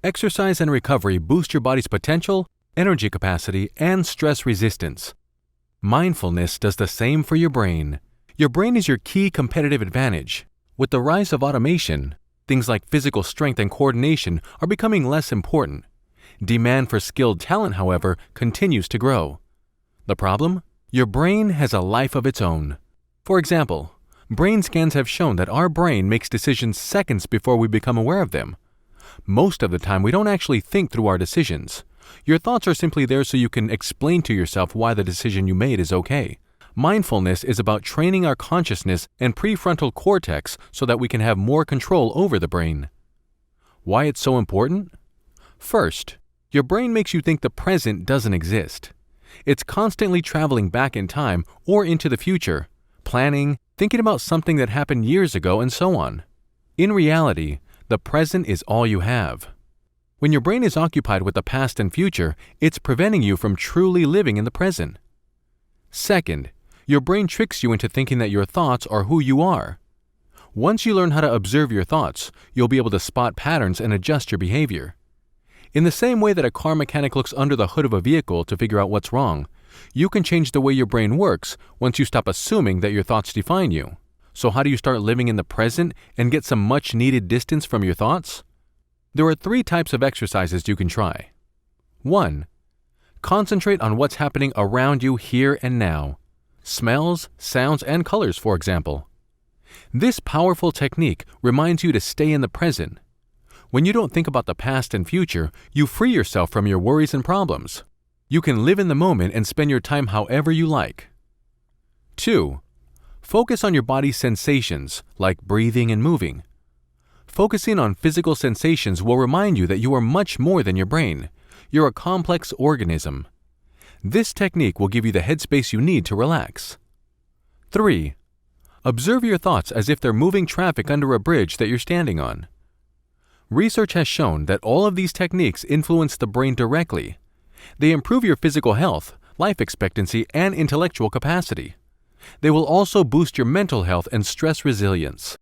Exercise and recovery boost your body's potential, energy capacity, and stress resistance. Mindfulness does the same for your brain. Your brain is your key competitive advantage. With the rise of automation, things like physical strength and coordination are becoming less important. Demand for skilled talent, however, continues to grow. The problem? Your brain has a life of its own. For example, brain scans have shown that our brain makes decisions seconds before we become aware of them. Most of the time, we don't actually think through our decisions. Your thoughts are simply there so you can explain to yourself why the decision you made is okay. Mindfulness is about training our consciousness and prefrontal cortex so that we can have more control over the brain. Why it's so important? First, your brain makes you think the present doesn't exist. It's constantly traveling back in time or into the future, planning, thinking about something that happened years ago, and so on. In reality, the present is all you have. When your brain is occupied with the past and future, it's preventing you from truly living in the present. Second, your brain tricks you into thinking that your thoughts are who you are. Once you learn how to observe your thoughts, you'll be able to spot patterns and adjust your behavior. In the same way that a car mechanic looks under the hood of a vehicle to figure out what's wrong, you can change the way your brain works once you stop assuming that your thoughts define you. So how do you start living in the present and get some much-needed distance from your thoughts? There are 3 types of exercises you can try. 1. Concentrate on what's happening around you here and now. Smells, sounds, and colors, for example. This powerful technique reminds you to stay in the present. When you don't think about the past and future, you free yourself from your worries and problems. You can live in the moment and spend your time however you like. 2. Focus on your body's sensations, like breathing and moving. Focusing on physical sensations will remind you that you are much more than your brain. You're a complex organism. This technique will give you the headspace you need to relax. 3. Observe your thoughts as if they're moving traffic under a bridge that you're standing on. Research has shown that all of these techniques influence the brain directly. They improve your physical health, life expectancy, and intellectual capacity. They will also boost your mental health and stress resilience.